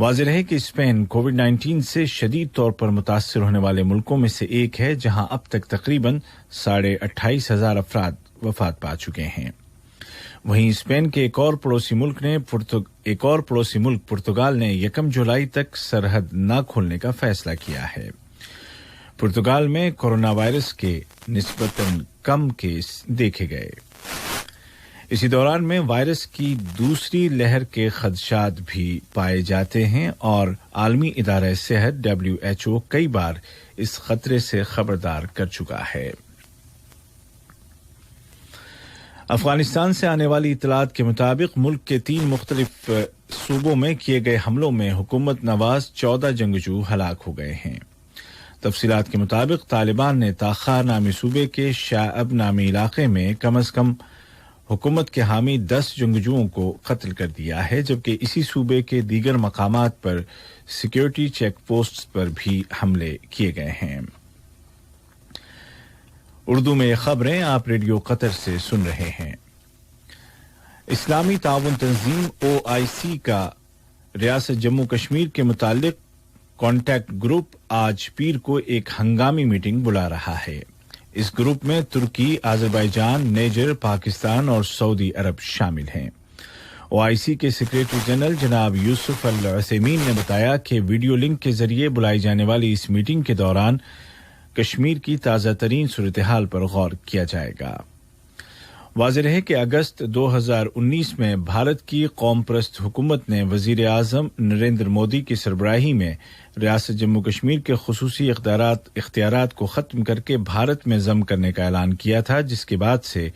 واضح ہے کہ اسپین کووڈ-19 سے شدید طور پر متاثر ہونے والے ملکوں میں سے ایک ہے جہاں اب تک تقریباً 28,500 افراد وفات پا چکے ہیں۔ وہیں اسپین کے ایک اور پڑوسی ملک پرتگال نے 1 جولائی تک سرحد نہ کھولنے کا فیصلہ کیا ہے۔ پرتگال میں کورونا وائرس کے نسبتاً کم کیس دیکھے گئے۔ اسی دوران میں وائرس کی دوسری لہر کے خدشات بھی پائے جاتے ہیں اور عالمی ادارہ صحت WHO کئی بار اس خطرے سے خبردار کر چکا ہے۔ افغانستان سے آنے والی اطلاعات کے مطابق ملک کے 3 مختلف صوبوں میں کیے گئے حملوں میں حکومت نواز 14 جنگجو ہلاک ہو گئے ہیں۔ تفصیلات کے مطابق طالبان نے تاخار نامی صوبے کے شعب نامی علاقے میں کم از کم حکومت کے حامی 10 جنگجوؤں کو قتل کر دیا ہے، جبکہ اسی صوبے کے دیگر مقامات پر سیکیورٹی چیک پوسٹس پر بھی حملے کیے گئے ہیں۔ اردو میں یہ خبریں آپ ریڈیو قطر سے سن رہے ہیں۔ اسلامی تعاون تنظیم OIC کا ریاست جموں کشمیر کے متعلق کانٹیکٹ گروپ آج پیر کو ایک ہنگامی میٹنگ بلا رہا ہے۔ اس گروپ میں ترکی، آذربائیجان، نیجر، پاکستان اور سعودی عرب شامل ہیں۔ OIC کے سیکریٹری جنرل جناب یوسف العثیمین نے بتایا کہ ویڈیو لنک کے ذریعے بلائی جانے والی اس میٹنگ کے دوران کشمیر کی تازہ ترین صورتحال پر غور کیا جائے گا۔ واضح ہے کہ اگست 2019 میں بھارت کی قوم پرست حکومت نے وزیر اعظم نریندر مودی کی سربراہی میں ریاست جموں کشمیر کے خصوصی اختیارات کو ختم کر کے بھارت میں ضم کرنے کا اعلان کیا تھا، جس کے بعد سے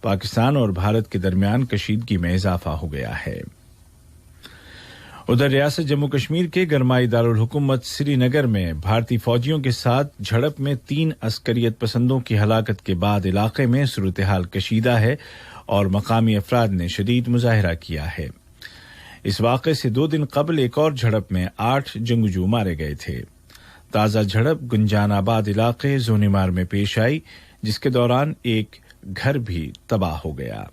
پاکستان اور بھارت کے درمیان کشیدگی میں اضافہ ہو گیا ہے۔ ادھر ریاست جموں کشمیر کے گرمائی دارالحکومت سری نگر میں بھارتی فوجیوں کے ساتھ جھڑپ میں 3 عسکریت پسندوں کی ہلاکت کے بعد علاقے میں صورتحال کشیدہ ہے اور مقامی افراد نے شدید مظاہرہ کیا ہے۔ اس واقعے سے 2 دن قبل ایک اور جھڑپ میں 8 جنگجو مارے گئے تھے۔ تازہ جھڑپ گنجان آباد علاقے زونیمار میں پیش آئی، جس کے دوران ایک گھر بھی تباہ ہو گیا۔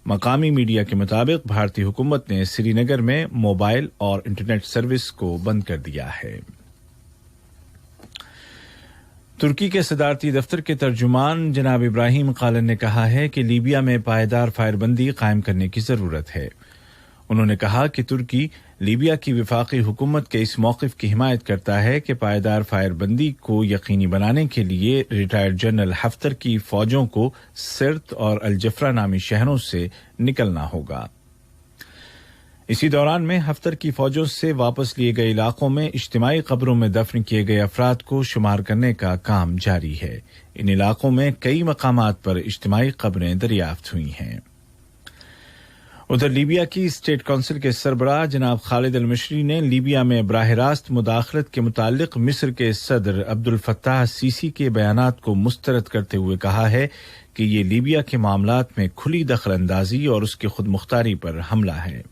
مقامی میڈیا کے مطابق بھارتی حکومت نے سری نگر میں موبائل اور انٹرنیٹ سروس کو بند کر دیا ہے۔ ترکی کے صدارتی دفتر کے ترجمان جناب ابراہیم قالن نے کہا ہے کہ لیبیا میں پائیدار فائر بندی قائم کرنے کی ضرورت ہے۔ انہوں نے کہا کہ ترکی لیبیا کی وفاقی حکومت کے اس موقف کی حمایت کرتا ہے کہ پائیدار فائر بندی کو یقینی بنانے کے لیے ریٹائرڈ جنرل حفتر کی فوجوں کو سرت اور الجفرا نامی شہروں سے نکلنا ہوگا۔ اسی دوران میں حفتر کی فوجوں سے واپس لیے گئے علاقوں میں اجتماعی قبروں میں دفن کیے گئے افراد کو شمار کرنے کا کام جاری ہے۔ ان علاقوں میں کئی مقامات پر اجتماعی قبریں دریافت ہوئی ہیں۔ ادھر لیبیا کی اسٹیٹ کونسل کے سربراہ جناب خالد المشری نے لیبیا میں براہ راست مداخلت کے متعلق مصر کے صدر عبد الفتاح السیسی کے بیانات کو مسترد کرتے ہوئے کہا ہے کہ یہ لیبیا کے معاملات میں کھلی دخل اندازی اور اس کی خود مختاری پر حملہ ہے۔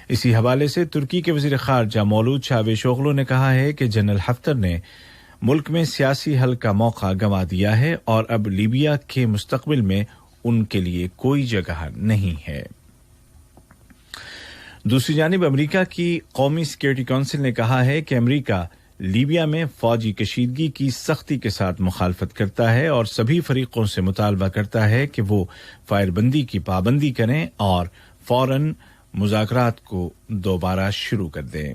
اسی حوالے سے ترکی کے وزیر خارجہ مولود چاوشوغلو نے کہا ہے کہ جنرل حفتر نے ملک میں سیاسی حل کا موقع گنوا دیا ہے اور اب لیبیا کے مستقبل میں ان کے لیے کوئی جگہ نہیں ہے۔ دوسری جانب امریکہ کی قومی سیکیورٹی کونسل نے کہا ہے کہ امریکہ لیبیا میں فوجی کشیدگی کی سختی کے ساتھ مخالفت کرتا ہے اور سبھی فریقوں سے مطالبہ کرتا ہے کہ وہ فائر بندی کی پابندی کریں اور فوراً مذاکرات کو دوبارہ شروع کر دیں۔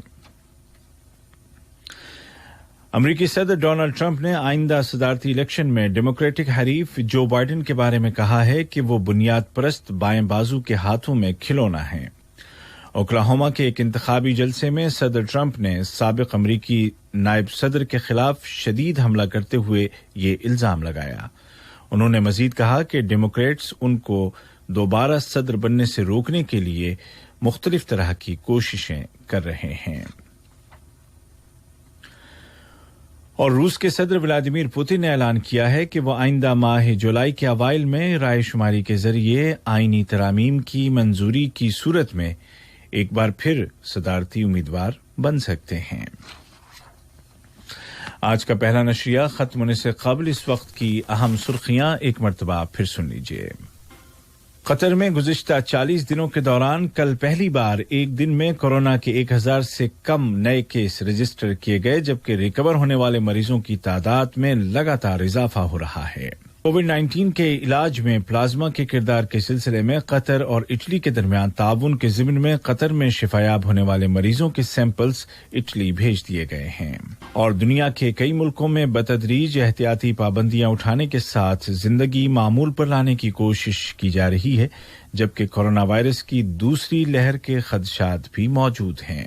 امریکی صدر ڈونلڈ ٹرمپ نے آئندہ صدارتی الیکشن میں ڈیموکریٹک حریف جو بائیڈن کے بارے میں کہا ہے کہ وہ بنیاد پرست بائیں بازو کے ہاتھوں میں کھلونا ہے۔ اوکلاہوما کے ایک انتخابی جلسے میں صدر ٹرمپ نے سابق امریکی نائب صدر کے خلاف شدید حملہ کرتے ہوئے یہ الزام لگایا۔ انہوں نے مزید کہا کہ ڈیموکریٹس ان کو دوبارہ صدر بننے سے روکنے کے لیے مختلف طرح کی کوششیں کر رہے ہیں۔ اور روس کے صدر ولادیمیر پوتن نے اعلان کیا ہے کہ وہ آئندہ ماہ جولائی کے اوائل میں رائے شماری کے ذریعے آئینی ترامیم کی منظوری کی صورت میں ایک بار پھر صدارتی امیدوار بن سکتے ہیں۔ آج کا پہلا نشریہ ختم ہونے سے قبل اس وقت کی اہم سرخیاں ایک مرتبہ پھر سن لیجیے۔ قطر میں گزشتہ 40 دنوں کے دوران کل پہلی بار ایک دن میں کورونا کے 1000 سے کم نئے کیس رجسٹر کیے گئے، جبکہ ریکور ہونے والے مریضوں کی تعداد میں لگاتار اضافہ ہو رہا ہے۔ کووڈ 19 کے علاج میں پلازما کے کردار کے سلسلے میں قطر اور اٹلی کے درمیان تعاون کے ضمن میں قطر میں شفایاب ہونے والے مریضوں کے سیمپلز اٹلی بھیج دیے گئے ہیں، اور دنیا کے کئی ملکوں میں بتدریج احتیاطی پابندیاں اٹھانے کے ساتھ زندگی معمول پر لانے کی کوشش کی جا رہی ہے، جبکہ کورونا وائرس کی دوسری لہر کے خدشات بھی موجود ہیں۔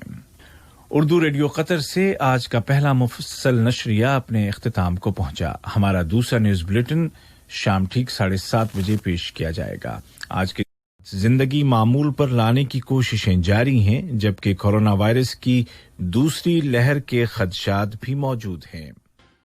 اردو ریڈیو قطر سے آج کا پہلا مفصل نشریہ اپنے اختتام کو پہنچا۔ ہمارا دوسرا نیوز بلیٹن شام ٹھیک 7:30 بجے پیش کیا جائے گا۔ آج کے زندگی معمول پر لانے کی کوششیں جاری ہیں، جبکہ کورونا وائرس کی دوسری لہر کے خدشات بھی موجود ہیں۔